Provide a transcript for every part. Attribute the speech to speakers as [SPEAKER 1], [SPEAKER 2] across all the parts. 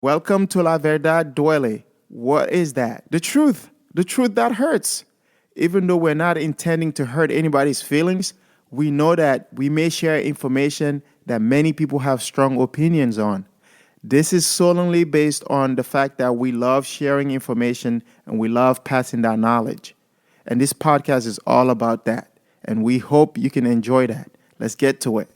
[SPEAKER 1] Welcome to La Verdad Duele. What is that? The truth. The truth that hurts. Even though we're not intending to hurt anybody's feelings, we know that we may share information that many people have strong opinions on. This is solely based on the fact that we love sharing information and we love passing down knowledge. And this podcast is all about that. And we hope you can enjoy that. Let's get to it.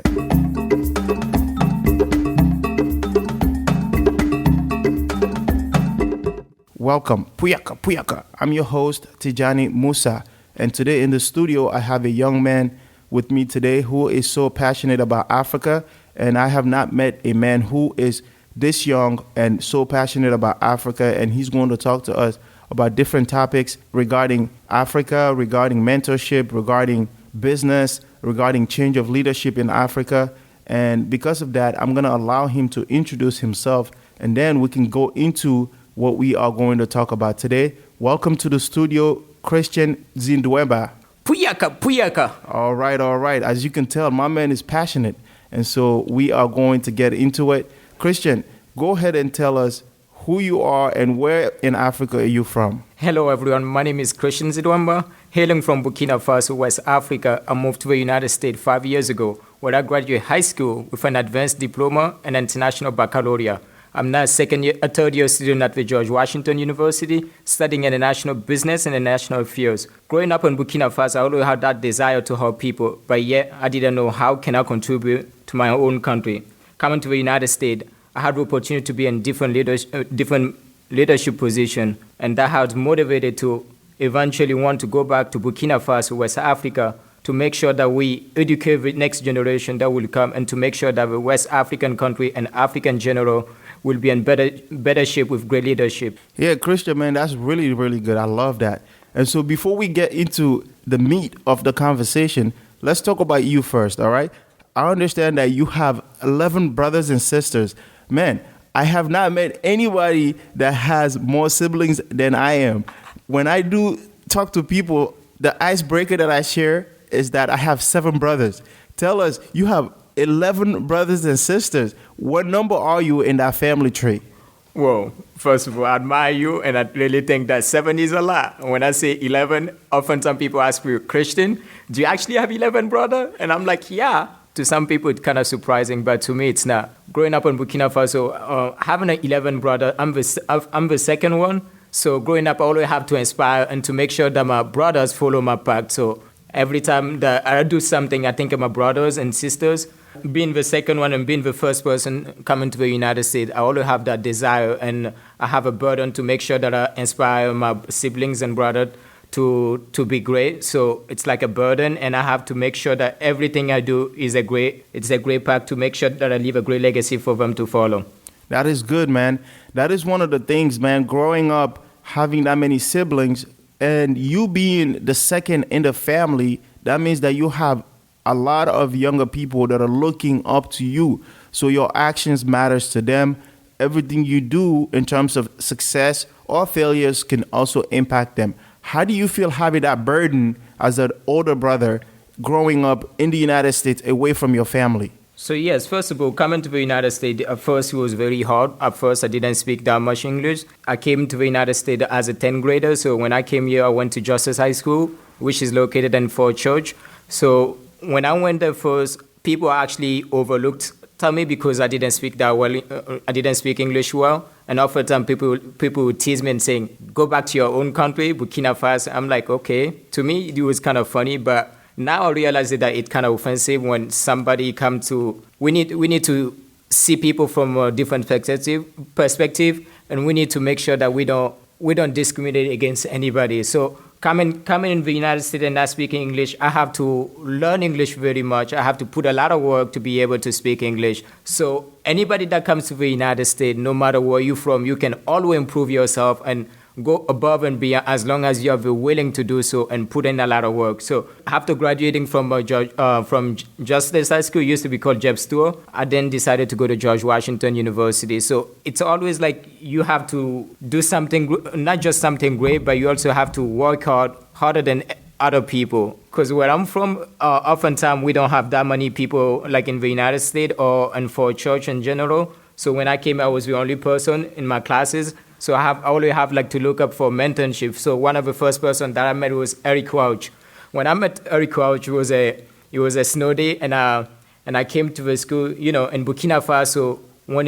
[SPEAKER 1] Welcome, Puyaka Puyaka. I'm your host, Tijani Musa. And today in the studio, I have a young man with me today who is so passionate about Africa. And I have not met a man who is this young and so passionate about Africa. And he's going to talk to us about different topics regarding Africa, regarding mentorship, regarding business, regarding change of leadership in Africa. And because of that, I'm going to allow him to introduce himself, and then we can go into what we are going to talk about today. Welcome to the studio, Christian Zindwemba.
[SPEAKER 2] Puyaka, Puyaka.
[SPEAKER 1] All right. As you can tell, my man is passionate, and so we are going to get into it. Christian, go ahead and tell us who you are and where in Africa are you from?
[SPEAKER 2] Hello, everyone. My name is Christian Zindwemba, hailing from Burkina Faso, West Africa. I moved to the United States 5 years ago, where I graduated high school with an advanced diploma and international baccalaureate. I'm now a third year student at the George Washington University, studying international business and international affairs. Growing up in Burkina Faso, I always had that desire to help people, but yet I didn't know how can I contribute to my own country. Coming to the United States, I had the opportunity to be in different leadership position, and that has motivated to eventually want to go back to Burkina Faso, West Africa, to make sure that we educate the next generation that will come, and to make sure that the West African country and Africa in general will be in better shape with great leadership.
[SPEAKER 1] Yeah, Christian, man, that's really, really good. I love that. And so before we get into the meat of the conversation, let's talk about you first, all right? I understand that you have 11 brothers and sisters. Man, I have not met anybody that has more siblings than I am. When I do talk to people, the icebreaker that I share is that I have 7 brothers. Tell us, you have 11 brothers and sisters. What number are you in that family tree?
[SPEAKER 2] Well, first of all, I admire you, and I really think that 7 is a lot. When I say 11, often some people ask me, Christian, do you actually have 11 brothers? And I'm like, yeah. To some people, it's kind of surprising, but to me, it's not. Growing up in Burkina Faso, having an 11 brother, I'm the second one. So growing up, I always have to inspire and to make sure that my brothers follow my path. So every time that I do something, I think of my brothers and sisters. Being the second one and being the first person coming to the United States, I always have that desire, and I have a burden to make sure that I inspire my siblings and brothers to be great. So it's like a burden, and I have to make sure that everything I do is a great path to make sure that I leave a great legacy for them to follow.
[SPEAKER 1] That is good, man. That is one of the things, man, growing up, having that many siblings, and you being the second in the family, that means that you have a lot of younger people that are looking up to you. So your actions matters to them. Everything you do in terms of success or failures can also impact them. How do you feel having that burden as an older brother growing up in the United States away from your family?
[SPEAKER 2] So yes, first of all, coming to the United States, at first it was very hard. At first I didn't speak that much English. I came to the United States as a 10th grader. So when I came here, I went to Justice High School, which is located in Fort Church. So when I went there first, people actually tell me because I didn't speak that well. I didn't speak English well. And often time people would tease me and saying, go back to your own country, Burkina Faso. I'm like, okay. To me, it was kind of funny, but now I realize that it's kind of offensive when somebody comes to, we need to see people from a different perspective, and we need to make sure that we don't discriminate against anybody. So coming in the United States and not speaking English, I have to learn English very much. I have to put a lot of work to be able to speak English. So anybody that comes to the United States, no matter where you're from, you can always improve yourself and go above and beyond as long as you're willing to do so and put in a lot of work. So after graduating from Justice High School, used to be called Jeb Stuart, I then decided to go to George Washington University. So it's always like you have to do something, not just something great, but you also have to work harder than other people. Because where I'm from, oftentimes we don't have that many people like in the United States or and for church in general. So when I came, I was the only person in my classes. So I always have like to look up for mentorship. So one of the first person that I met was Eric Crouch. When I met Eric Crouch, it was a snow day, and I came to the school. In Burkina Faso, when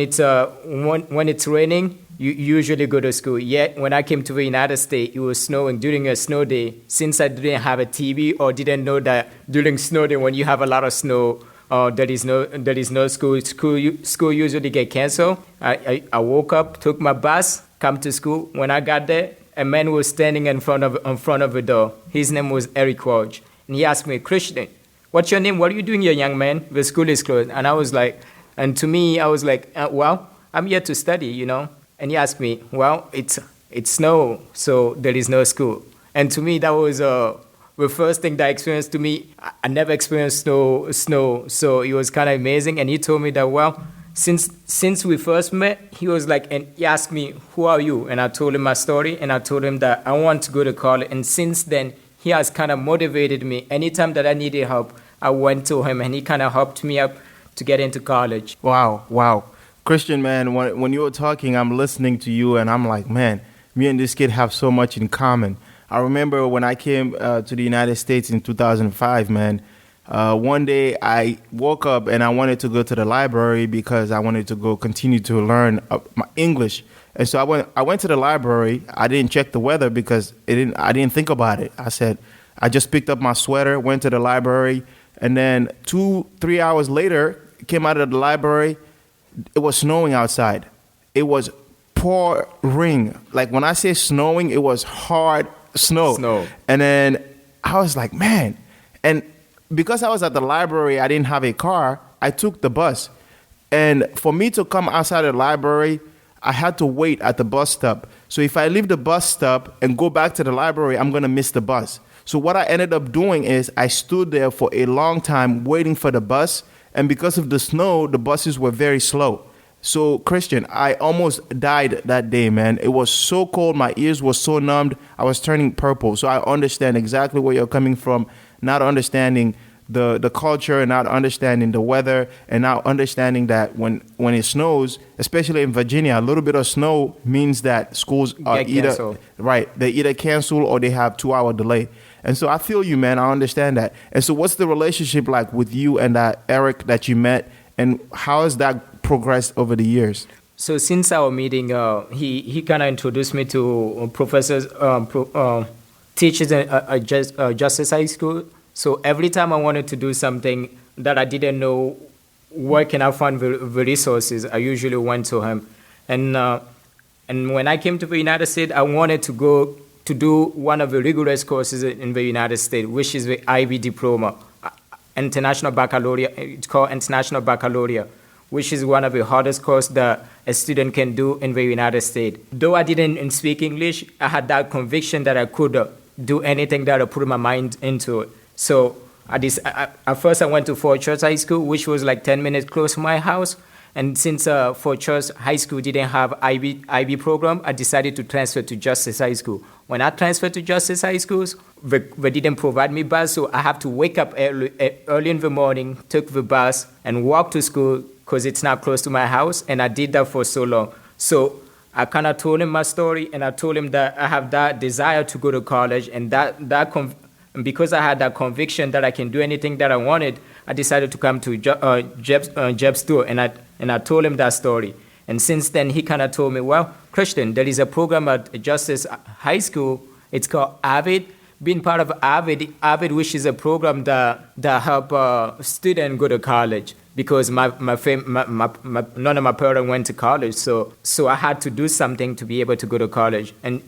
[SPEAKER 2] it's raining, you usually go to school. Yet when I came to the United States, it was snowing during a snow day. Since I didn't have a TV or didn't know that during snow day when you have a lot of snow, there is no school. School usually get canceled. I woke up, took my bus, come to school. When I got there, a man was standing in front of the door. His name was Eric Crouch, and he asked me, "Christian, what's your name? What are you doing here, young man? The school is closed." And I was like, well, I'm here to study, And he asked me, "Well, it's snow, so there is no school." And to me, that was the first thing that I experienced. To me, I never experienced snow, so it was kind of amazing. And he told me that, well, since we first met, he was like, and he asked me, "Who are you?" And I told him my story, and I told him that I want to go to college. And since then, he has kind of motivated me. Anytime that I needed help, I went to him, and he kind of helped me up to get into college.
[SPEAKER 1] Wow. Christian, man, when you were talking, I'm listening to you, and I'm like, man, me and this kid have so much in common. I remember when I came to the United States in 2005, man, one day I woke up and I wanted to go to the library because I wanted to go continue to learn my English. And so I went to the library. I didn't check the weather because I didn't think about it. I just picked up my sweater, went to the library, and then 2-3 hours later, came out of the library. It was snowing outside. It was pouring. Like when I say snowing, it was hard snow. And then I was like, man. And because I was at the library, I didn't have a car. I took the bus. And for me to come outside the library, I had to wait at the bus stop. So if I leave the bus stop and go back to the library, I'm going to miss the bus. So what I ended up doing is I stood there for a long time waiting for the bus. And because of the snow, the buses were very slow. So, Christian, I almost died that day, man. It was so cold. My ears were so numbed. I was turning purple. So I understand exactly where you're coming from, not understanding the culture and not understanding the weather and not understanding that when it snows, especially in Virginia, a little bit of snow means that schools are they either cancel or they have 2-hour delay. And so I feel you, man. I understand that. And so what's the relationship like with you and that Eric that you met, and how has that progressed over the years?
[SPEAKER 2] So since our meeting, he kind of introduced me to professors, teachers at Justice High School. So every time I wanted to do something that I didn't know where can I find the resources, I usually went to him. And when I came to the United States, I wanted to go to do one of the rigorous courses in the United States, which is the IB diploma, International Baccalaureate. It's called International Baccalaureate, which is one of the hardest courses that a student can do in the United States. Though I didn't speak English, I had that conviction that I could do anything that I put my mind into it. So at first I went to Fort Church High School, which was like 10 minutes close to my house. And since Fort Church High School didn't have IB program, I decided to transfer to Justice High School. When I transferred to Justice High Schools, they didn't provide me bus, so I have to wake up early in the morning, took the bus, and walk to school because it's not close to my house. And I did that for so long. So I kind of told him my story, and I told him that I have that desire to go to college, and and because I had that conviction that I can do anything that I wanted, I decided to come to Jeb's store, and I told him that story. And since then, he kind of told me, well, Christian, there is a program at Justice High School. It's called AVID. Being part of AVID, which is a program that help students go to college, because none of my parents went to college, so I had to do something to be able to go to college. And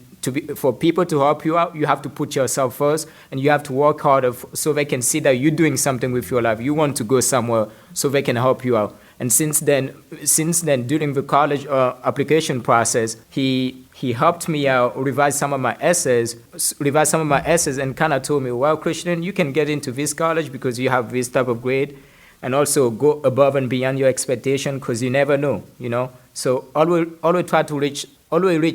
[SPEAKER 2] for people to help you out, you have to put yourself first, and you have to work harder so they can see that you're doing something with your life. You want to go somewhere so they can help you out. And since then, during the college application process, he helped me out, revise some of my essays, and kind of told me, well, Christian, you can get into this college because you have this type of grade, and also go above and beyond your expectation because you never know, So always try to reach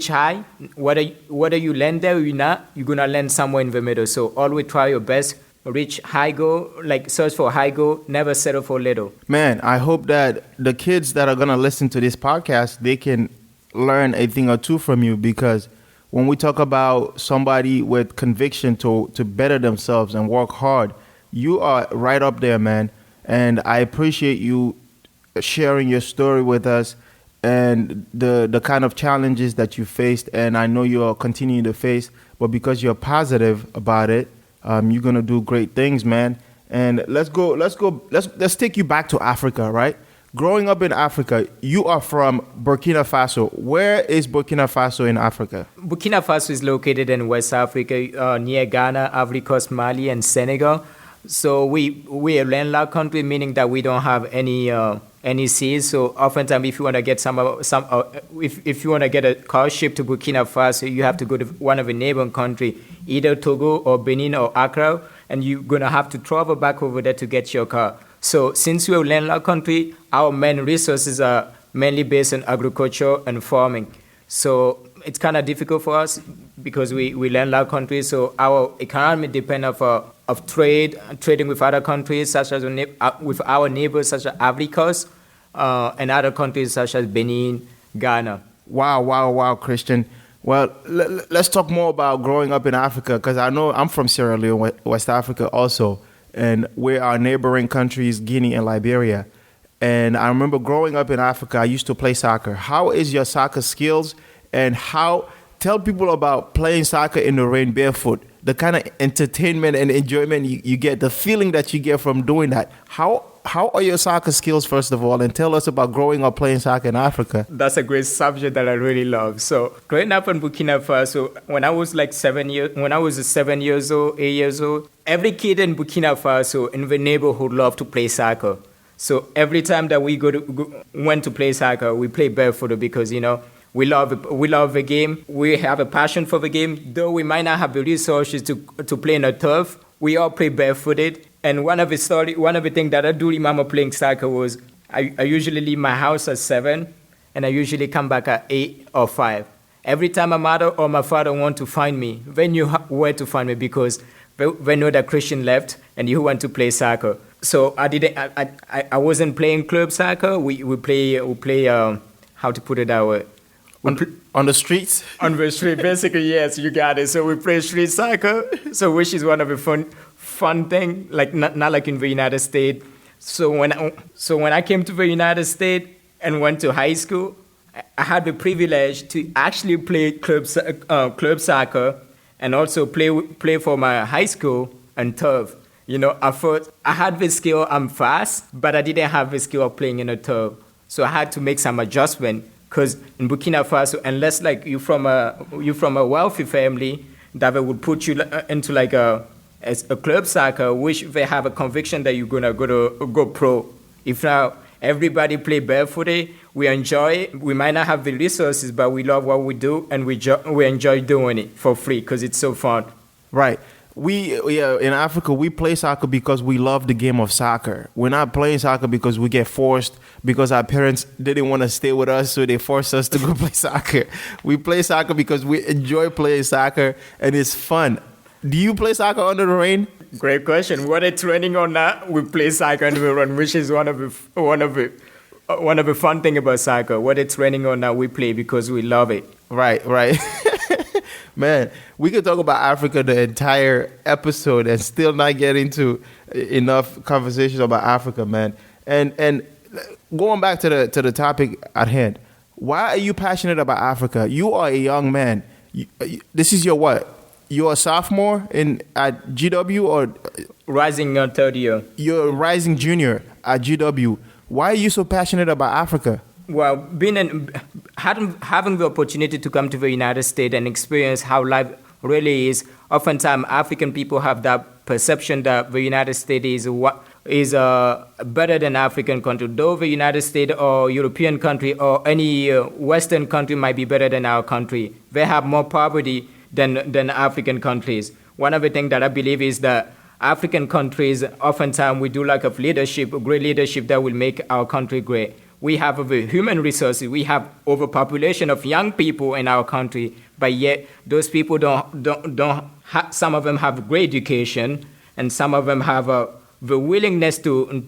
[SPEAKER 2] high. Whether you land there or you're not, you're gonna land somewhere in the middle. So always try your best reach high goal, like search for high goal, never settle for little.
[SPEAKER 1] Man, I hope that the kids that are going to listen to this podcast, they can learn a thing or two from you, because when we talk about somebody with conviction to better themselves and work hard, you are right up there, man. And I appreciate you sharing your story with us and the kind of challenges that you faced, and I know you're continuing to face, but because you're positive about it, you're gonna do great things, man. And let's take you back to Africa, right? Growing up in Africa, you are from Burkina Faso. Where is Burkina Faso in Africa?
[SPEAKER 2] Burkina Faso is located in West Africa, near Ghana, Ivory Coast, Mali, and Senegal. So we're a landlocked country, meaning that we don't have any seas. So oftentimes, if you want to get if you want to get a car shipped to Burkina Faso, you have to go to one of the neighboring country, either Togo or Benin or Accra, and you're gonna have to travel back over there to get your car. So since we're a landlocked country, our main resources are mainly based on agriculture and farming. So it's kind of difficult for us because we landlocked country. So our economy depends of trading with other countries, such as with our neighbors, such as Ivory Coast, and other countries such as Benin, Ghana.
[SPEAKER 1] Wow, Christian. Well, let's talk more about growing up in Africa, because I know I'm from Sierra Leone, West Africa also, and we're our neighboring countries, Guinea and Liberia. And I remember growing up in Africa, I used to play soccer. How is your soccer skills, and tell people about playing soccer in the rain barefoot, the kind of entertainment and enjoyment you get, the feeling that you get from doing that. How are your soccer skills, first of all, and tell us about growing up playing soccer in Africa?
[SPEAKER 2] That's a great subject that I really love. So growing up in Burkina Faso, when I was like 7 years old, 8 years old, every kid in Burkina Faso in the neighborhood loved to play soccer. So every time that we went to play soccer, we play barefoot because, we love the game. We have a passion for the game. Though we might not have the resources to play in a turf, we all play barefooted. And one of the things that I do remember playing soccer was I usually leave my house at 7, and I usually come back at 8 or 5. Every time my mother or my father want to find me, they knew where to find me because they know that Christian left and he went to play soccer. So I wasn't playing club soccer. We play how to put it that way.
[SPEAKER 1] On the streets?
[SPEAKER 2] On the street, basically, yes, you got it. So we play street soccer, which is one of the fun thing, like not like in the United States. So when I came to the United States and went to high school, I had the privilege to actually play club soccer and also play for my high school and turf. At first I had the skill. I'm fast, but I didn't have the skill of playing in a turf. So I had to make some adjustment. Because in Burkina Faso, unless like you're from a wealthy family, that they would put you into like a club soccer, which they have a conviction that you're gonna go pro. If now everybody play barefooted, we enjoy it. We might not have the resources, but we love what we do, and we enjoy doing it for free because it's so fun.
[SPEAKER 1] Right. In Africa, we play soccer because we love the game of soccer. We're not playing soccer because we get forced, because our parents didn't want to stay with us, so they forced us to go play soccer. We play soccer because we enjoy playing soccer, and it's fun. Do you play soccer under the rain?
[SPEAKER 2] Great question. Whether it's raining or not, we play soccer under the rain, which is one of the fun thing about soccer. Whether it's raining or not, we play because we love it.
[SPEAKER 1] Right. Man, we could talk about Africa the entire episode and still not get into enough conversations about Africa, man. And going back to the topic at hand, why are you passionate about Africa? You are a young man. This is your what? You're a sophomore at GW or
[SPEAKER 2] rising third year?
[SPEAKER 1] You're a rising junior at GW. Why are you so passionate about Africa?
[SPEAKER 2] Well, having the opportunity to come to the United States and experience how life really is, oftentimes African people have that perception that the United States is better than African country. Though the United States or European country or any Western country might be better than our country, they have more poverty than African countries. One of the things that I believe is that African countries, oftentimes we do lack of leadership, great leadership that will make our country great. We have the human resources. We have overpopulation of young people in our country, but yet those people some of them have great education, and some of them have the willingness to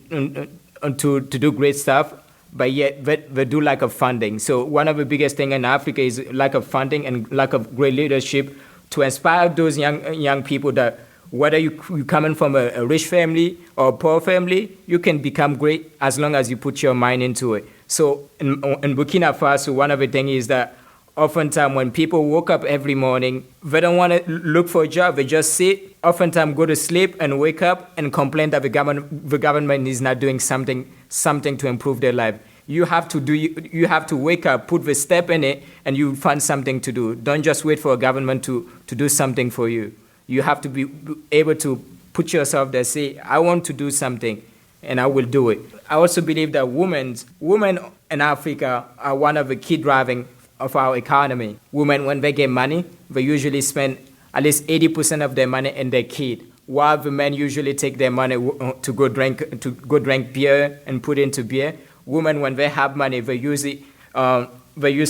[SPEAKER 2] do great stuff, but yet they do lack of funding. So one of the biggest things in Africa is lack of funding and lack of great leadership to inspire those young people that whether you coming from a rich family or a poor family, you can become great as long as you put your mind into it. So in Burkina Faso, one of the things is that oftentimes when people wake up every morning, they don't want to look for a job. They just sit, oftentimes go to sleep and wake up and complain that the government is not doing something to improve their life. You have to wake up, put the step in it, and you find something to do. Don't just wait for a government to do something for you. You have to be able to put yourself there, say, I want to do something, and I will do it. I also believe that women in Africa are one of the key driving of our economy. Women, when they get money, they usually spend at least 80% of their money in their kid, while the men usually take their money to go drink beer and put into beer. Women, when they have money, they use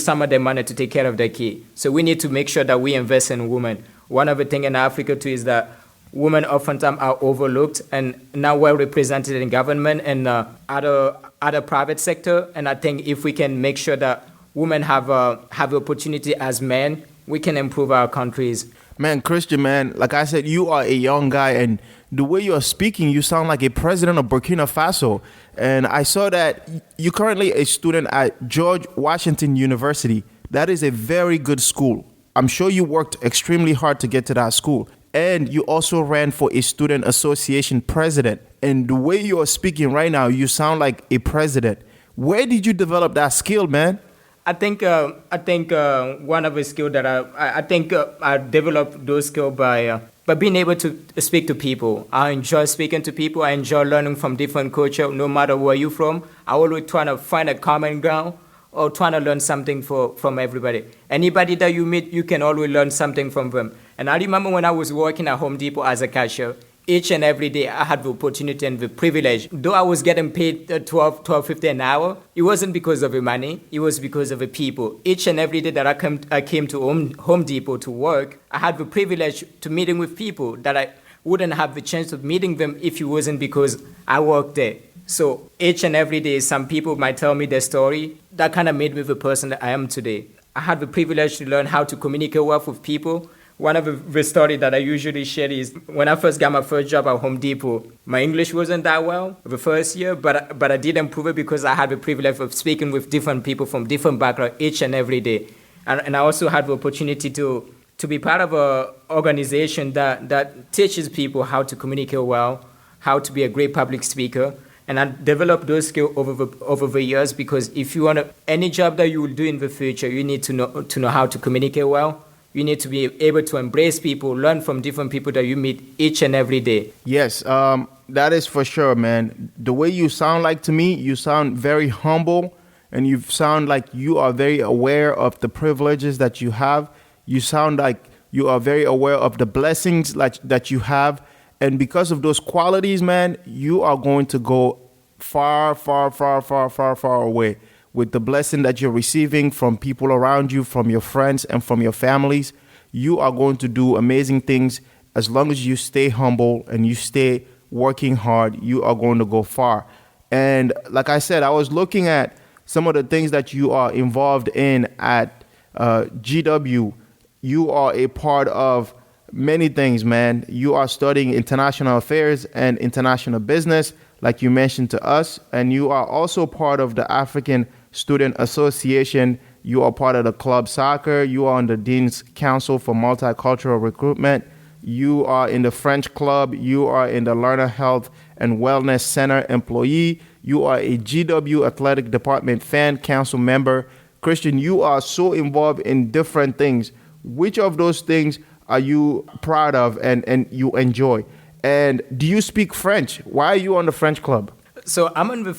[SPEAKER 2] some of their money to take care of their kid. So we need to make sure that we invest in women. One of the things in Africa too is that women oftentimes are overlooked and not well represented in government and other private sector. And I think if we can make sure that women have opportunity as men, we can improve our countries.
[SPEAKER 1] Man, Christian, man, like I said, you are a young guy, and the way you are speaking, you sound like a president of Burkina Faso. And I saw that you're currently a student at George Washington University. That is a very good school. I'm sure you worked extremely hard to get to that school. And you also ran for a student association president. And the way you are speaking right now, you sound like a president. Where did you develop that skill, man?
[SPEAKER 2] I think one of the skills that I developed those skills by being able to speak to people. I enjoy speaking to people. I enjoy learning from different cultures, no matter where you're from. I always try to find a common ground or trying to learn something from everybody. Anybody that you meet, you can always learn something from them. And I remember when I was working at Home Depot as a cashier, each and every day I had the opportunity and the privilege. Though I was getting paid $12.50 an hour, it wasn't because of the money, it was because of the people. Each and every day that I came to Home Depot to work, I had the privilege to meeting with people that I wouldn't have the chance of meeting them if it wasn't because I worked there. So each and every day, some people might tell me their story that kind of made me the person that I am today. I had the privilege to learn how to communicate well with people. One of the story that I usually share is when I first got my first job at Home Depot, my English wasn't that well the first year, but I did improve it because I had the privilege of speaking with different people from different backgrounds each and every day. And I also had the opportunity to be part of an organization that teaches people how to communicate well, how to be a great public speaker. And I developed those skills over the years because if you want any job that you will do in the future, you need to know how to communicate well. You need to be able to embrace people, learn from different people that you meet each and every day.
[SPEAKER 1] Yes, that is for sure, man. The way you sound like to me, you sound very humble, and you sound like you are very aware of the privileges that you have. You sound like you are very aware of the blessings that you have. And because of those qualities, man, you are going to go far, far, far, far, far, far away with the blessing that you're receiving from people around you, from your friends and from your families. You are going to do amazing things as long as you stay humble and you stay working hard. You are going to go far. And like I said, I was looking at some of the things that you are involved in at GW. You are a part of many things, man. You are studying international affairs and international business, like you mentioned to us. And you are also part of the African Student Association. You are part of the club soccer. You are on the Dean's Council for Multicultural Recruitment. You are in the French Club. You are in the Learner Health and Wellness Center employee. You are a GW Athletic Department fan council member. Christian, you are so involved in different things. Which of those things are you proud of and you enjoy? And do you speak French? Why are you on the French Club?
[SPEAKER 2] So I'm in the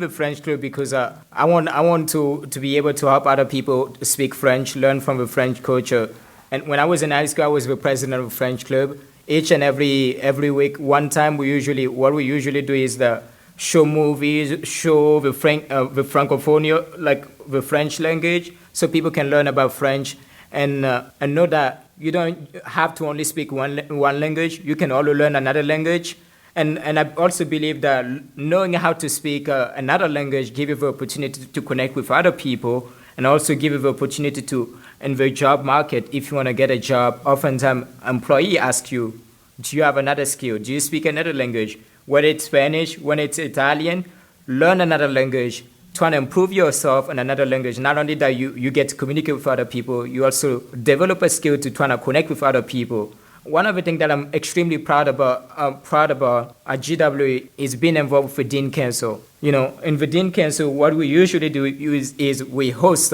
[SPEAKER 2] French Club because I want to be able to help other people speak French, learn from the French culture. And when I was in high school, I was the president of the French Club. Each and every week, one time what we usually do is show movies, show the Francophonie, like the French language, so people can learn about French. and know that you don't have to only speak one language. You can also learn another language. And I also believe that knowing how to speak another language give you the opportunity to connect with other people, and also give you the opportunity to, in the job market, if you want to get a job, oftentimes employee ask you, do you have another skill? Do you speak another language? Whether it's Spanish, when it's Italian, learn another language. Try to improve yourself in another language. Not only that you get to communicate with other people, you also develop a skill to try to connect with other people. One of the things that I'm extremely proud about at GW is being involved with the Dean Council. You know, in the Dean Council, what we usually do is we host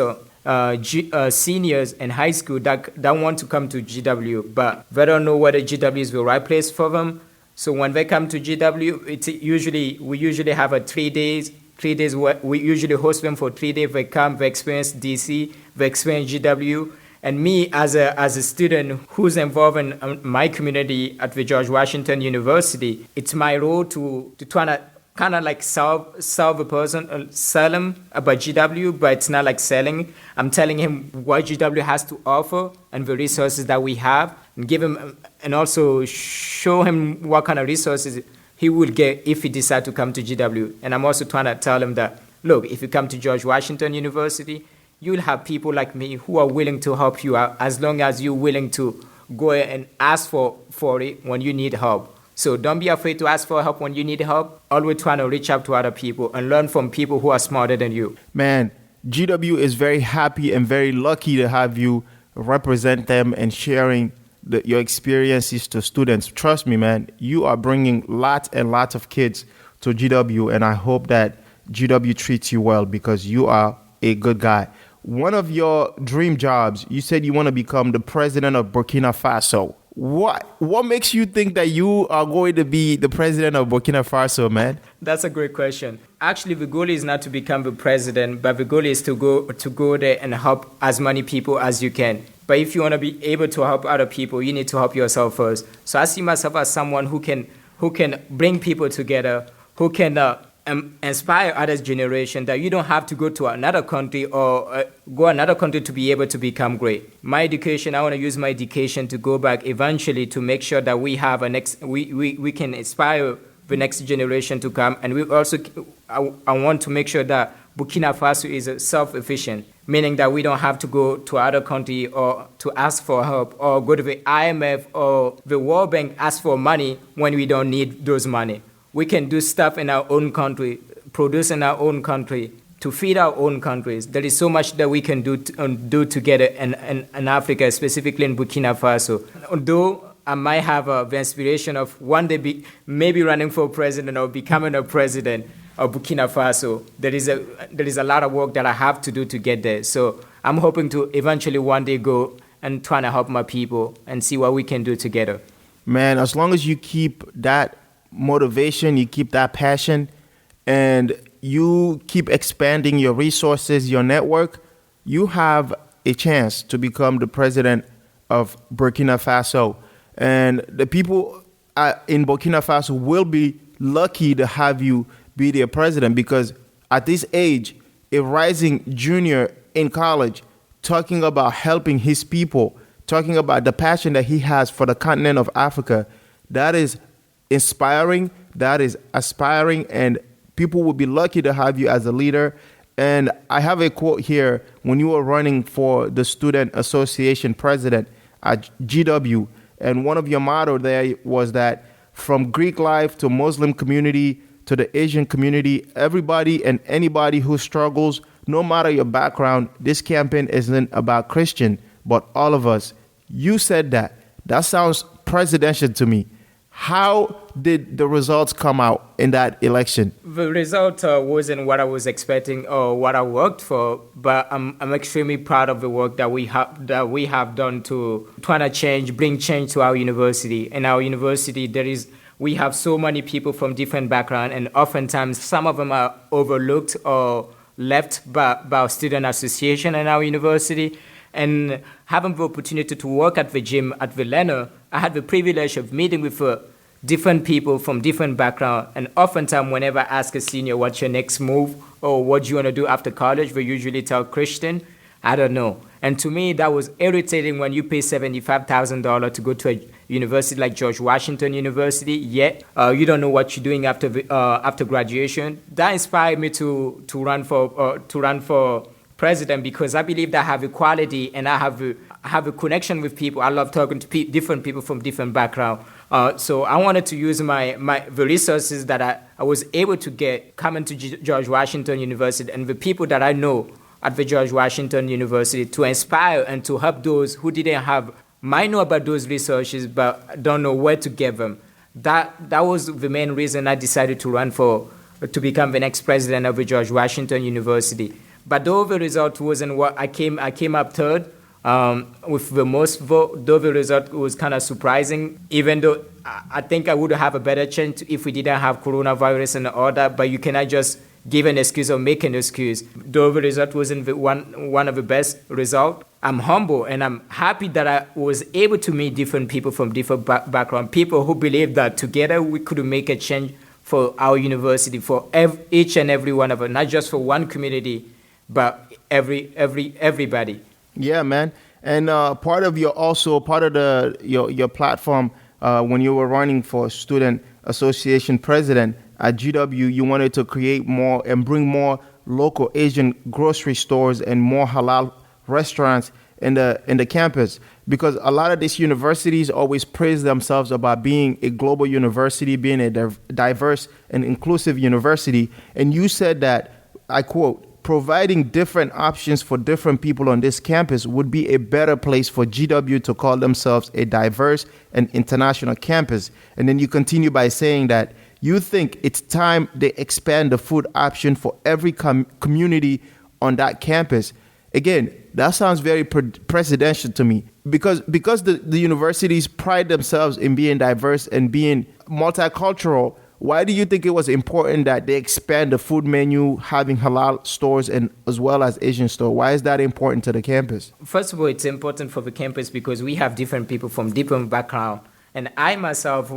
[SPEAKER 2] seniors in high school that want to come to GW, but they don't know whether GW is the right place for them. So when they come to GW, we usually have a 3 days. 3 days. We usually host them for 3 days. They come, they experience DC, they experience GW. And me, as a student who's involved in my community at the George Washington University, it's my role to try to kind of like sell a person, sell him about GW, but it's not like selling. I'm telling him what GW has to offer and the resources that we have, and give him, and also show him what kind of resources he will get if he decides to come to GW. And I'm also trying to tell him that, look, if you come to George Washington University, you'll have people like me who are willing to help you out, as long as you're willing to go and ask for it when you need help. So don't be afraid to ask for help when you need help. Always trying to reach out to other people and learn from people who are smarter than you.
[SPEAKER 1] Man, GW is very happy and very lucky to have you represent them and sharing your experiences to students. Trust me, man, you are bringing lots and lots of kids to GW, and I hope that GW treats you well because you are a good guy. One of your dream jobs, you said you want to become the president of Burkina Faso. What makes you think that you are going to be the president of Burkina Faso, man?
[SPEAKER 2] That's a great question. Actually, the goal is not to become the president, but the goal is to go there and help as many people as you can. But if you want to be able to help other people, you need to help yourself first. So I see myself as someone who can bring people together, who can inspire other generation, that you don't have to go to another country or go another country to be able to become great. My education, I want to use my education to go back eventually to make sure that we have we can inspire the next generation to come. And we also, I want to make sure that Burkina Faso is self-efficient, meaning that we don't have to go to other country or to ask for help or go to the IMF or the World Bank ask for money when we don't need those money. We can do stuff in our own country, produce in our own country, to feed our own countries. There is so much that we can do together in Africa, specifically in Burkina Faso. Although I might have the inspiration of one day maybe running for president or becoming a president of Burkina Faso, there is a lot of work that I have to do to get there. So I'm hoping to eventually one day go and try to help my people and see what we can do together.
[SPEAKER 1] Man, as long as you keep that motivation, you keep that passion, and you keep expanding your resources, your network, you have a chance to become the president of Burkina Faso. And the people in Burkina Faso will be lucky to have you be their president, because at this age, a rising junior in college talking about helping his people, talking about the passion that he has for the continent of Africa, that is inspiring, that is aspiring, and people will be lucky to have you as a leader. And I have a quote here when you were running for the Student Association president at GW, and one of your motto there was that from Greek life to Muslim community to the Asian community, everybody and anybody who struggles, no matter your background, this campaign isn't about Christian, but all of us. You said that. That sounds presidential to me. How did the results come out in that election?
[SPEAKER 2] The result wasn't what I was expecting or what I worked for, but I'm extremely proud of the work that we have done to try to bring change to our university. In our university, we have so many people from different backgrounds, and oftentimes some of them are overlooked or left by our student association in our university. And having the opportunity to work at the gym, at the Leno, I had the privilege of meeting with different people from different backgrounds. And oftentimes, whenever I ask a senior, what's your next move or what do you want to do after college, they usually tell Christian, I don't know. And to me, that was irritating when you pay $75,000 to go to a university like George Washington University, yet you don't know what you're doing after graduation. That inspired me to run for president, because I believe that I have equality and I have a connection with people. I love talking to different people from different backgrounds. So I wanted to use the resources that I was able to get coming to George Washington University and the people that I know at the George Washington University to inspire and to help those who might know about those resources but don't know where to get them. That was the main reason I decided to run to become the next president of the George Washington University. But though the result wasn't what I came up third with the most vote, though the result was kind of surprising, even though I think I would have a better chance if we didn't have coronavirus and all that, but you cannot just give an excuse or make an excuse. Though the result wasn't one of the best results, I'm humble and I'm happy that I was able to meet different people from different backgrounds, people who believe that together we could make a change for our university, for each and every one of us, not just for one community, but everybody.
[SPEAKER 1] Yeah, man. And part of your platform when you were running for student association president at GW, you wanted to create more and bring more local Asian grocery stores and more halal restaurants in the campus, because a lot of these universities always praise themselves about being a global university, being a diverse and inclusive university. And you said that, I quote, providing different options for different people on this campus would be a better place for GW to call themselves a diverse and international campus. And then you continue by saying that you think it's time they expand the food option for every community on that campus. Again, that sounds very presidential to me, because the universities pride themselves in being diverse and being multicultural. Why do you think it was important that they expand the food menu, having halal stores and as well as Asian store? Why is that important to the campus?
[SPEAKER 2] First of all, it's important for the campus because we have different people from different backgrounds. And I myself,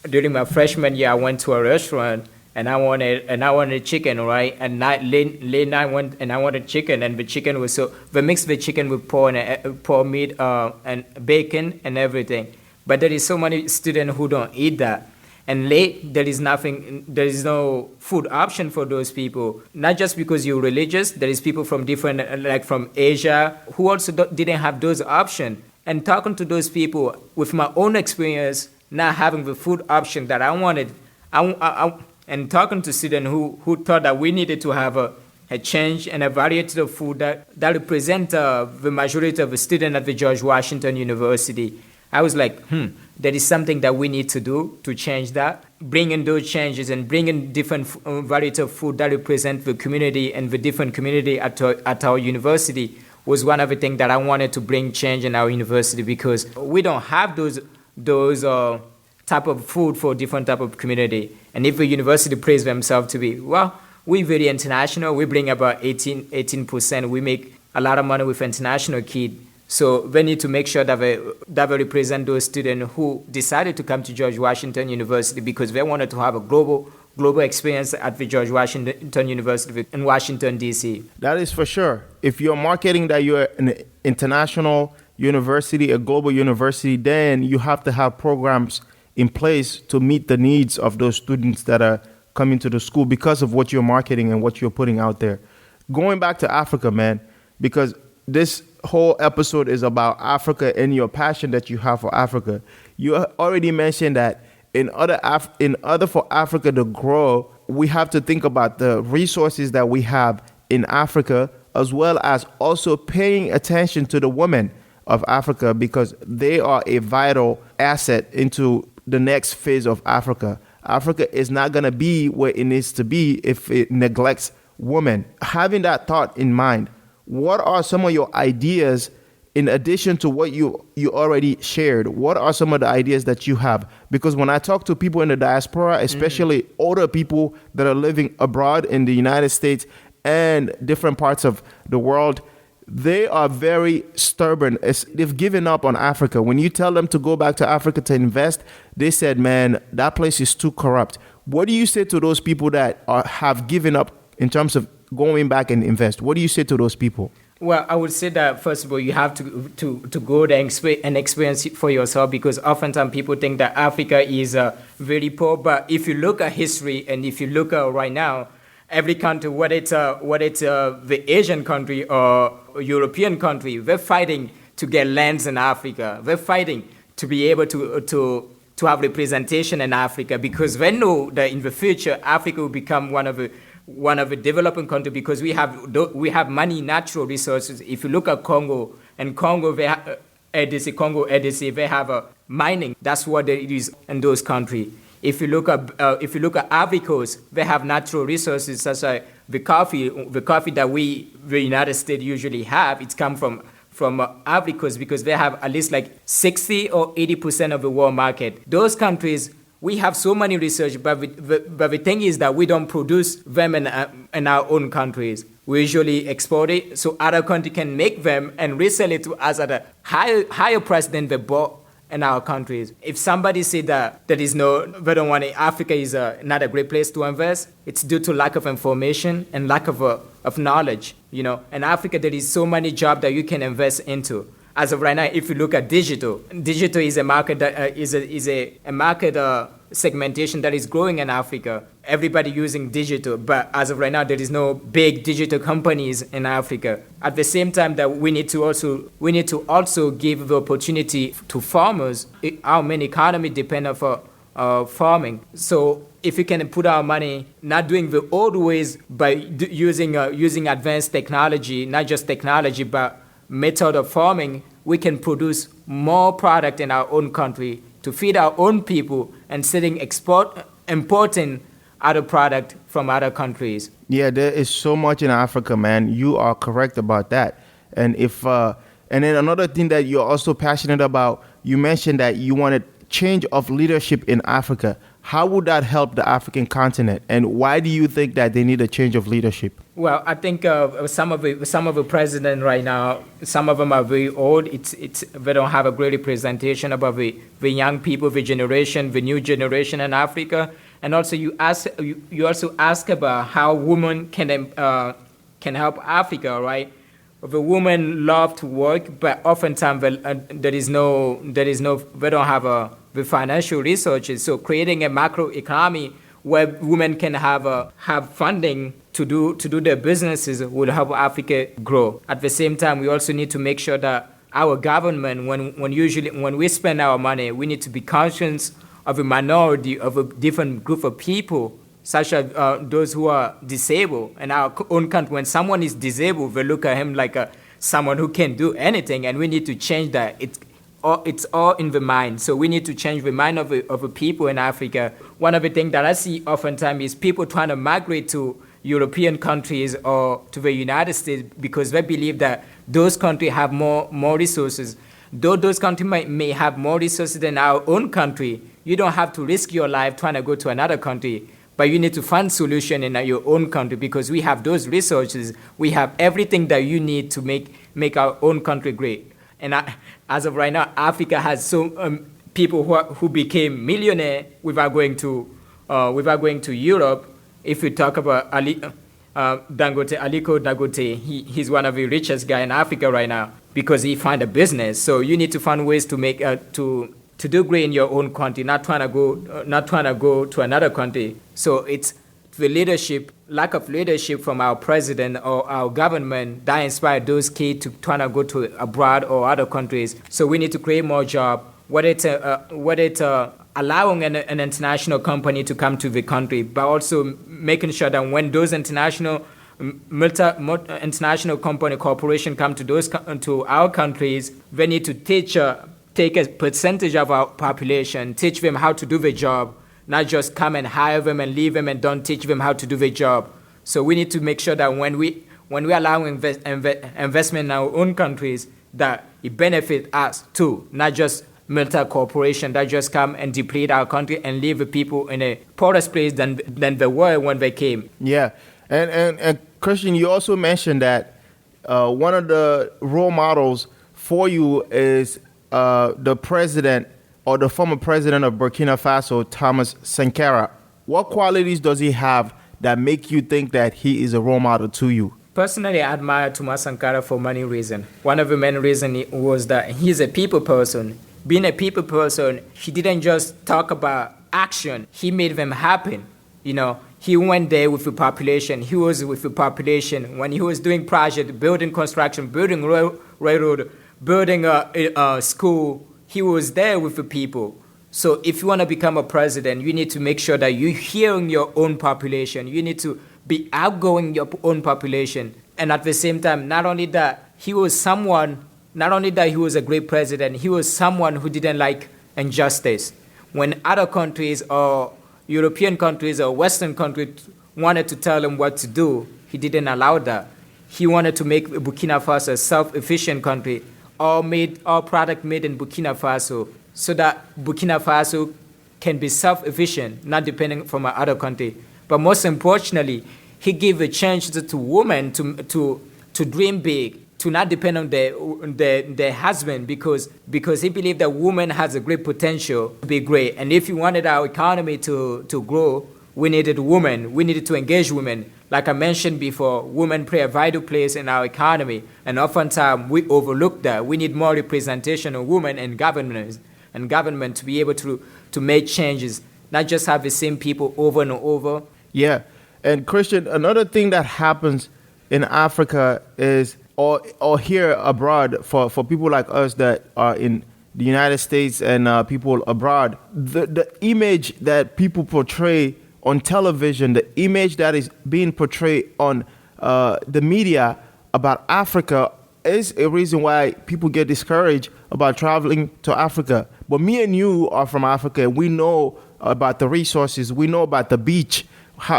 [SPEAKER 2] during my freshman year, I went to a restaurant and I wanted chicken, right? And late night went and I wanted chicken, and the chicken was they mixed the chicken with pork meat and bacon and everything. But there is so many students who don't eat that. And there is no food option for those people. Not just because you're religious, there is people from different, like from Asia, who also didn't have those options. And talking to those people with my own experience, not having the food option that I wanted, and talking to students who thought that we needed to have a change and a variety of food that represent the majority of the students at the George Washington University. I was like, there is something that we need to do to change that. Bringing those changes and bringing different variety of food that represent the community and the different community at our university was one of the things that I wanted to bring change in our university, because we don't have those type of food for different type of community. And if the university praise themselves to be, well, we're very international. We bring about 18%. We make a lot of money with international kids. So they need to make sure that they represent those students who decided to come to George Washington University because they wanted to have a global experience at the George Washington University in Washington, D.C.
[SPEAKER 1] That is for sure. If you're marketing that you're an international university, a global university, then you have to have programs in place to meet the needs of those students that are coming to the school because of what you're marketing and what you're putting out there. Going back to Africa, man, because this whole episode is about Africa and your passion that you have for Africa. You already mentioned that in order for Africa to grow, we have to think about the resources that we have in Africa, as well as also paying attention to the women of Africa, because they are a vital asset into the next phase of Africa. Africa is not going to be where it needs to be if it neglects women. Having that thought in mind, what are some of your ideas in addition to what you already shared? What are some of the ideas that you have? Because when I talk to people in the diaspora, especially older people that are living abroad in the United States and different parts of the world, they are very stubborn. They've given up on Africa. When you tell them to go back to Africa to invest, they said, man, that place is too corrupt. What do you say to those people that have given up in terms of going back and invest? What do you say to those people?
[SPEAKER 2] Well, I would say that first of all, you have to go there and experience it for yourself, because oftentimes people think that Africa is very poor. But if you look at history and if you look at right now, every country, whether it's the Asian country or European country, they're fighting to get lands in Africa. They're fighting to be able to have representation in Africa, because they know that in the future Africa will become one of the developing countries, because we have many natural resources. If you look at Congo, and Congo, Congo RDC, they have a mining. That's what it is in those countries. If you look at Ivory Coast, they have natural resources such as the coffee that we, the United States, usually have. It's come from Ivory Coast, because they have at least like 60 or 80% of the world market. Those countries, we have so many research, but the thing is that we don't produce them in our own countries. We usually export it so other countries can make them and resell it to us at a higher price than they bought in our countries. If somebody say that they don't want it, Africa is not a great place to invest, it's due to lack of information and lack of knowledge. In Africa, there is so many jobs that you can invest into. As of right now, if you look at digital is a market that is a market segmentation that is growing in Africa. Everybody using digital, but as of right now, there is no big digital companies in Africa. At the same time, that we need to also give the opportunity to farmers. Our main economy depends on farming. So if we can put our money not doing the old ways, by using advanced technology, not just technology, but method of farming, we can produce more product in our own country to feed our own people instead of importing other product from other countries.
[SPEAKER 1] Yeah, there is so much in Africa, man. You are correct about that. And and then another thing that you're also passionate about, you mentioned that you wanted change of leadership in Africa. How would that help the African continent? And why do you think that they need a change of leadership?
[SPEAKER 2] Well, I think some of the presidents right now, some of them are very old. They don't have a great representation about the young people, the new generation in Africa. And also you also ask about how women can help Africa, right? The women love to work, but oftentimes they don't have the financial resources. So creating a macro economy where women can have funding to do their businesses will help Africa grow. At the same time, we also need to make sure that our government, when we spend our money, we need to be conscious of a minority, of a different group of people, such as those who are disabled. In our own country, when someone is disabled, they look at him like someone who can't do anything, and we need to change that. It's all in the mind. So we need to change the mind of the people in Africa. One of the things that I see oftentimes is people trying to migrate to European countries or to the United States because they believe that those countries have more resources. Though those countries may have more resources than our own country, you don't have to risk your life trying to go to another country. But you need to find solution in your own country because we have those resources. We have everything that you need to make our own country great. And as of right now, Africa has people who became millionaire without going to Europe. If we talk about Aliko Dangote, he's one of the richest guy in Africa right now because he found a business. So you need to find ways to make to do great in your own country, not trying to go to another country. So it's the lack of leadership from our president or our government that inspired those kids to try to go to abroad or other countries. So we need to create more jobs, whether it's allowing an international company to come to the country, but also making sure that when those international company corporation come to our countries, they need to take a percentage of our population, teach them how to do the job, not just come and hire them and leave them and don't teach them how to do the job. So we need to make sure that when we allow investment in our own countries, that it benefits us too, not just military corporation that just come and deplete our country and leave the people in a poorest place than they were when they came.
[SPEAKER 1] Yeah, and Christian, you also mentioned that one of the role models for you is the president or the former president of Burkina Faso, Thomas Sankara. What qualities does he have that make you think that he is a role model to you?
[SPEAKER 2] Personally, I admire Thomas Sankara for many reasons. One of the main reasons was that he's a people person. Being a people person, he didn't just talk about action, he made them happen. You know, he went there with the population. He was with the population when he was doing project, building construction, building railroad, building a school. He was there with the people. So if you want to become a president, you need to make sure that you're hearing your own population. You need to be outgoing your own population. And at the same time, not only that he was a great president, he was someone who didn't like injustice. When other countries or European countries or Western countries wanted to tell him what to do, he didn't allow that. He wanted to make Burkina Faso a self-efficient country, all product made in Burkina Faso, so that Burkina Faso can be self-efficient, not depending from other country. But most importantly, he gave a chance to women to dream big, to not depend on their husband, because he believed that woman has a great potential to be great. And if you wanted our economy to grow, we needed women. We needed to engage women. Like I mentioned before, women play a vital place in our economy, and oftentimes we overlook that. We need more representation of women in government to be able to make changes, not just have the same people over and over.
[SPEAKER 1] Yeah. And Christian, another thing that happens in Africa is, or here abroad, for people like us that are in the United States and people abroad, the image that people portray on television, the image that is being portrayed on the media about Africa is a reason why people get discouraged about traveling to Africa. But me and you are from Africa. We know about the resources. We know about the beach,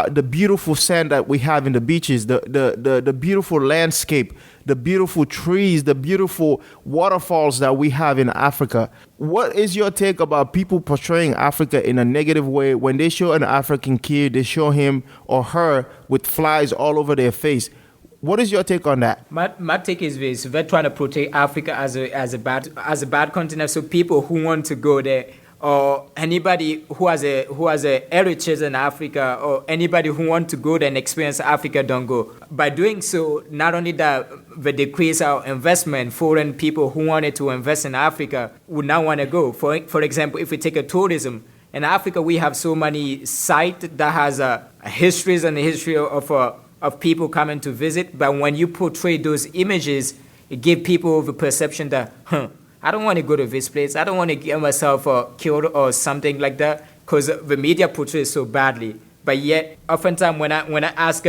[SPEAKER 1] the beautiful sand that we have in the beaches, the beautiful landscape, the beautiful trees, the beautiful waterfalls that we have in Africa. What is your take about people portraying Africa in a negative way? When they show an African kid, they show him or her with flies all over their face. What is your take on that?
[SPEAKER 2] My take is this: they're trying to portray Africa as a bad continent. So people who want to go there, or anybody who has a heritage in Africa, or anybody who want to go there and experience Africa, don't go. By doing so, not only that, they decrease our investment. Foreign people who wanted to invest in Africa would not want to go. For example, if we take a tourism, in Africa we have so many sites that has a history of people coming to visit. But when you portray those images, it gives people the perception that, I don't want to go to this place. I don't want to get myself killed or something like that, because the media portrays so badly. But yet, oftentimes when I ask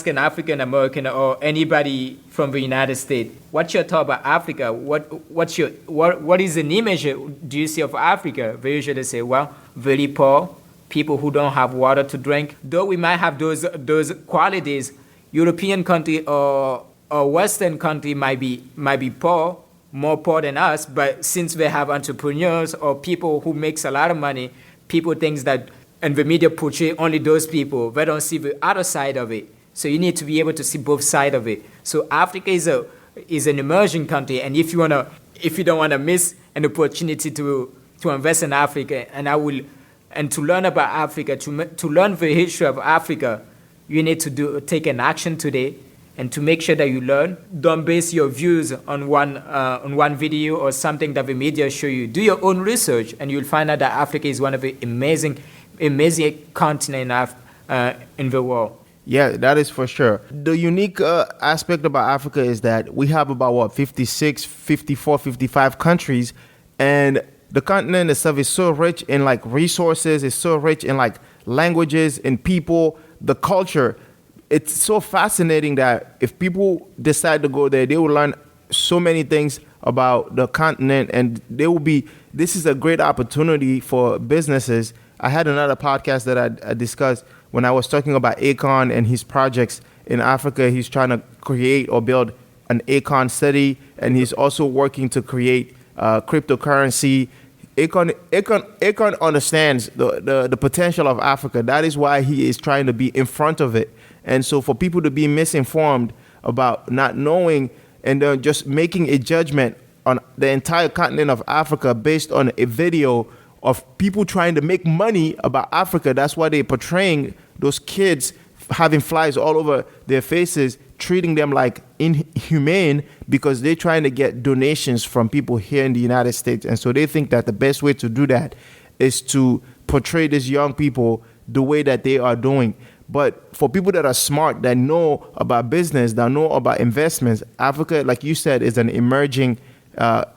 [SPEAKER 2] an African American or anybody from the United States, what's your thought about Africa? What is an image do you see of Africa? They usually say, well, very poor, people who don't have water to drink. Though we might have those qualities, European country or Western country might be poor, more poor than us, but since they have entrepreneurs or people who makes a lot of money, people think that, and the media portray only those people. They don't see the other side of it. So you need to be able to see both sides of it. So Africa is an emerging country, and if you don't want to miss an opportunity to invest in Africa, and to learn about Africa, to learn the history of Africa, you need to take an action today. And to make sure that you learn, don't base your views on one video or something that the media show you. Do your own research, and you'll find out that Africa is one of the amazing continents in the world.
[SPEAKER 1] Yeah, that is for sure. The unique aspect about Africa is that we have about 56, 54, 55 countries, and the continent itself is so rich in like resources. It's so rich in like languages and people, the culture. It's so fascinating that if people decide to go there, they will learn so many things about the continent, and this is a great opportunity for businesses. I had another podcast that I discussed when I was talking about Akon and his projects in Africa. He's trying to create or build an Akon city, and he's also working to create cryptocurrency. Akon understands the potential of Africa. That is why he is trying to be in front of it. And so for people to be misinformed about not knowing and just making a judgment on the entire continent of Africa based on a video of people trying to make money about Africa, that's why they're portraying those kids having flies all over their faces, treating them like inhumane because they're trying to get donations from people here in the United States. And so they think that the best way to do that is to portray these young people the way that they are doing. But for people that are smart, that know about business, that know about investments, Africa, like you said, is an emerging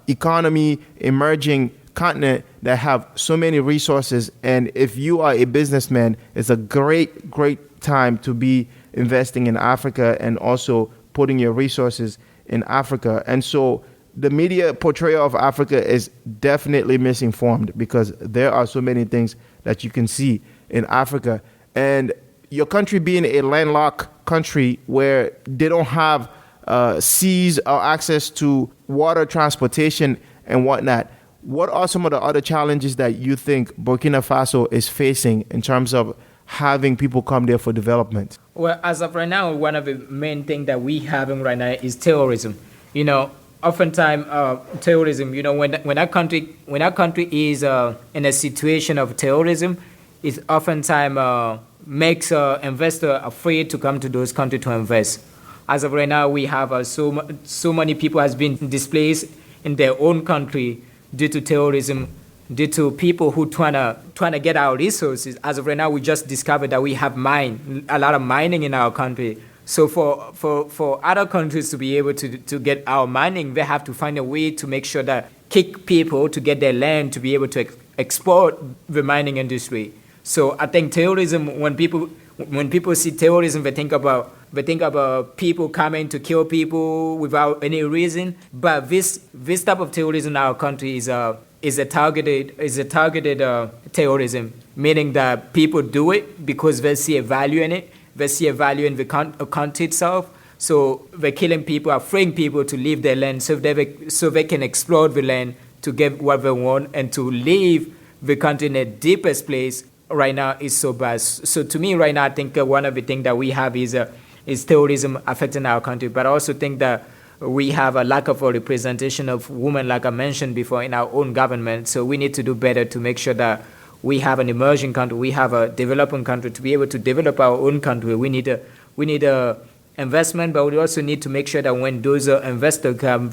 [SPEAKER 1] economy, emerging continent that have so many resources. And if you are a businessman, it's a great time to be investing in Africa and also putting your resources in Africa. And so the media portrayal of Africa is definitely misinformed because there are so many things that you can see in Africa. And your country being a landlocked country where they don't have seas or access to water transportation and whatnot, what are some of the other challenges that you think Burkina Faso is facing in terms of having people come there for development?
[SPEAKER 2] Well, as of right now, one of the main things that we having right now is terrorism. You know, oftentimes terrorism. You know, when a country is in a situation of terrorism, it oftentimes makes investor afraid to come to those countries to invest. As of right now, we have so many people has been displaced in their own country due to terrorism, due to people who trying to get our resources. As of right now, we just discovered that we have a lot of mining in our country. So for other countries to be able to get our mining, they have to find a way to make sure that kick people to get their land to be able to export the mining industry. So I think terrorism, when people see terrorism, they think about people coming to kill people without any reason. But this type of terrorism in our country is a targeted terrorism, meaning that people do it because they see a value in it. They see a value in the country itself. So they're killing people, are freeing people to leave their land so they can explore the land to get what they want and to leave the country in the deepest place. Right now is so bad. So to me, right now, I think one of the things that we have is terrorism affecting our country. But I also think that we have a lack of a representation of women, like I mentioned before, in our own government. So we need to do better to make sure that we have an emerging country, we have a developing country. To be able to develop our own country, we need a investment, but we also need to make sure that when those investors come,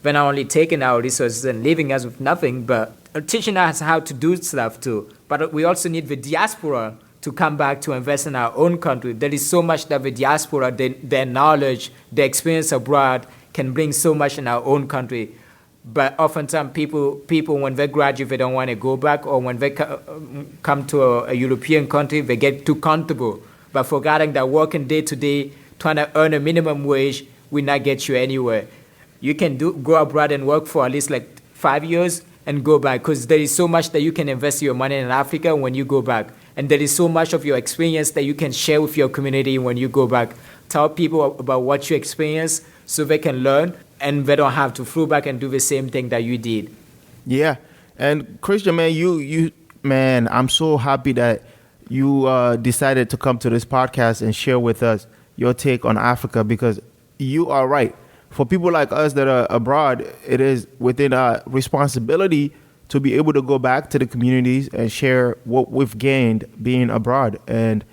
[SPEAKER 2] they're not only taking our resources and leaving us with nothing, but teaching us how to do stuff too. But we also need the diaspora to come back to invest in our own country. There is so much that the diaspora, their knowledge, their experience abroad can bring so much in our own country. But oftentimes people when they graduate, they don't want to go back, or when they come to a European country, they get too comfortable. But forgetting that working day to day, trying to earn a minimum wage will not get you anywhere. You can go abroad and work for at least like 5 years and go back, because there is so much that you can invest your money in Africa when you go back. And there is so much of your experience that you can share with your community when you go back. Tell people about what you experienced so they can learn and they don't have to flew back and do the same thing that you did.
[SPEAKER 1] Yeah. And Christian, man, I'm so happy that you decided to come to this podcast and share with us your take on Africa, because you are right. For people like us that are abroad, it is within our responsibility to be able to go back to the communities and share what we've gained being abroad. And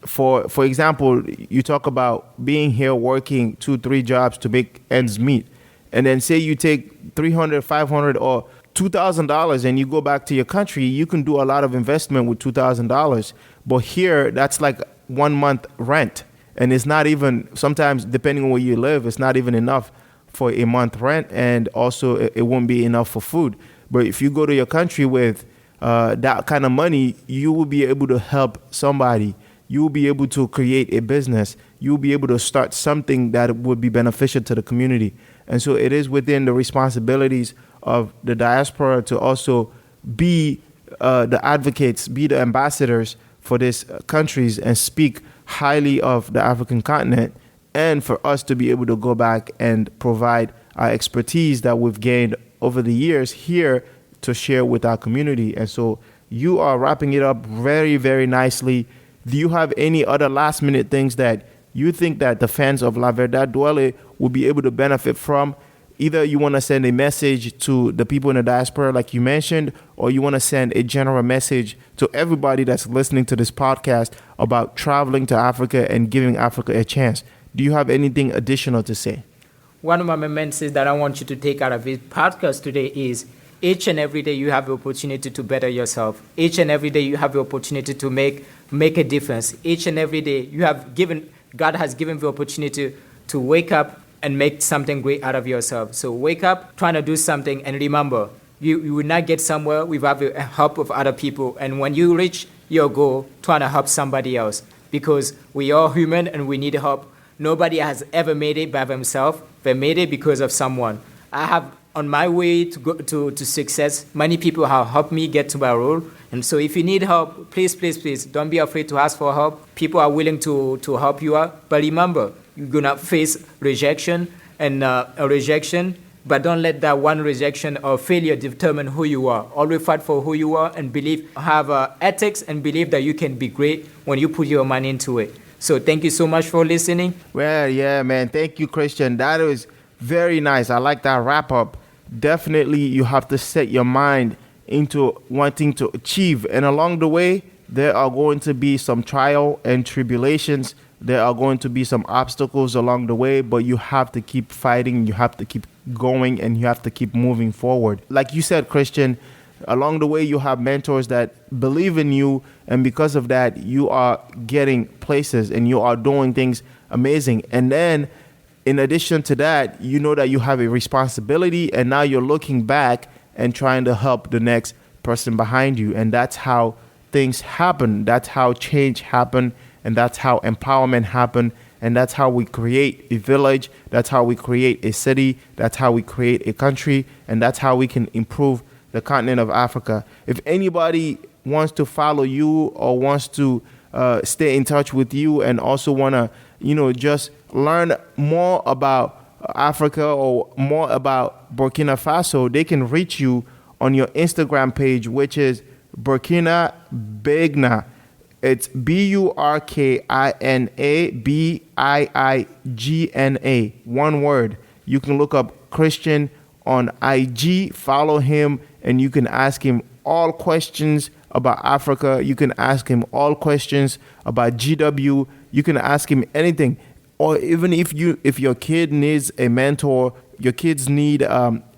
[SPEAKER 1] for example, you talk about being here working 2-3 jobs to make ends meet. And then say you take $300, $500 or $2,000 and you go back to your country, you can do a lot of investment with $2,000. But here, that's like 1 month rent. And it's not even, sometimes depending on where you live, it's not even enough for a month rent, and also it won't be enough for food. But if you go to your country with that kind of money, you will be able to help somebody. You will be able to create a business. You will be able to start something that would be beneficial to the community. And so it is within the responsibilities of the diaspora to also be the advocates, be the ambassadors for these countries and speak highly of the African continent, and for us to be able to go back and provide our expertise that we've gained over the years here to share with our community. And so you are wrapping it up very, very nicely. Do you have any other last minute things that you think that the fans of La Verdad Duele will be able to benefit from? Either you want to send a message to the people in the diaspora, like you mentioned, or you want to send a general message to everybody that's listening to this podcast about traveling to Africa and giving Africa a chance. Do you have anything additional to say?
[SPEAKER 2] One of my messages that I want you to take out of this podcast today is each and every day you have the opportunity to better yourself. Each and every day you have the opportunity to make a difference. Each and every day God has given the opportunity to wake up and make something great out of yourself. So wake up, trying to do something, and remember, you will not get somewhere without the help of other people. And when you reach your goal, trying to help somebody else, because we are human and we need help. Nobody has ever made it by themselves. They made it because of someone. I have, on my way to success, many people have helped me get to my role. And so if you need help, please, please, please, don't be afraid to ask for help. People are willing to help you out. But remember, you're going to face rejection and a rejection, but don't let that one rejection or failure determine who you are. Always fight for who you are and have ethics and believe that you can be great when you put your money into it. So thank you so much for listening.
[SPEAKER 1] Well, yeah, man. Thank you, Christian. That was very nice. I like that wrap up. Definitely, you have to set your mind into wanting to achieve. And along the way, there are going to be some trial and tribulations. There are going to be some obstacles along the way, but you have to keep fighting. You have to keep going, and you have to keep moving forward. Like you said, Christian, along the way, you have mentors that believe in you. And because of that, you are getting places and you are doing things amazing. And then in addition to that, you know that you have a responsibility, and now you're looking back and trying to help the next person behind you. And that's how things happen. That's how change happen. And that's how empowerment happen. And that's how we create a village. That's how we create a city. That's how we create a country. And that's how we can improve the continent of Africa. If anybody wants to follow you or wants to stay in touch with you and also want to, just learn more about Africa or more about Burkina Faso, they can reach you on your Instagram page, which is Burkina Bigna. It's BurkinaBigna. One word. You can look up Christian on IG, follow him, and you can ask him all questions about Africa. You can ask him all questions about GW. You can ask him anything. Or even if your kid needs a mentor, your kids need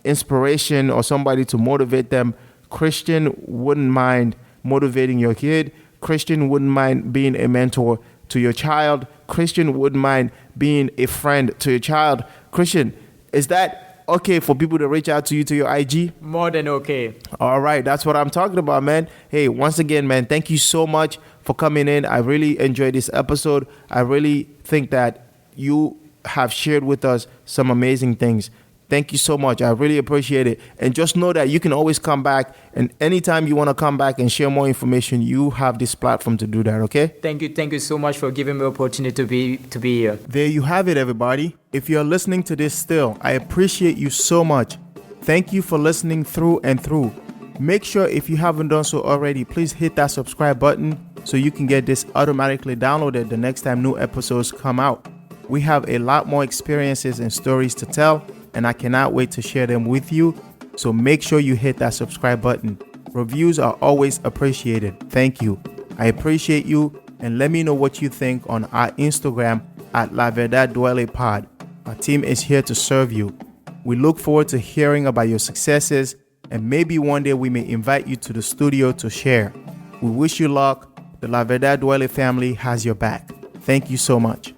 [SPEAKER 1] inspiration or somebody to motivate them, Christian wouldn't mind motivating your kid. Christian wouldn't mind being a mentor to your child. Christian wouldn't mind being a friend to your child. Christian, is that okay for people to reach out to you to your IG?
[SPEAKER 2] More than okay.
[SPEAKER 1] All right, that's what I'm talking about, man. Hey, once again, man, thank you so much for coming in. I really enjoyed this episode. I really think that you have shared with us some amazing things. Thank you so much. I really appreciate it. And just know that you can always come back, and anytime you want to come back and share more information, you have this platform to do that, okay?
[SPEAKER 2] Thank you so much for giving me the opportunity to be here.
[SPEAKER 1] There you have it, everybody. If you're listening to this still, I appreciate you so much. Thank you for listening through and through. Make sure, if you haven't done so already, please hit that subscribe button so you can get this automatically downloaded the next time new episodes come out. We have a lot more experiences and stories to tell, and I cannot wait to share them with you. So make sure you hit that subscribe button. Reviews are always appreciated. Thank you. I appreciate you, and let me know what you think on our Instagram at La Verdad Duele Pod. Our team is here to serve you. We look forward to hearing about your successes, and maybe one day we may invite you to the studio to share. We wish you luck. The La Verdad Duele family has your back. Thank you so much.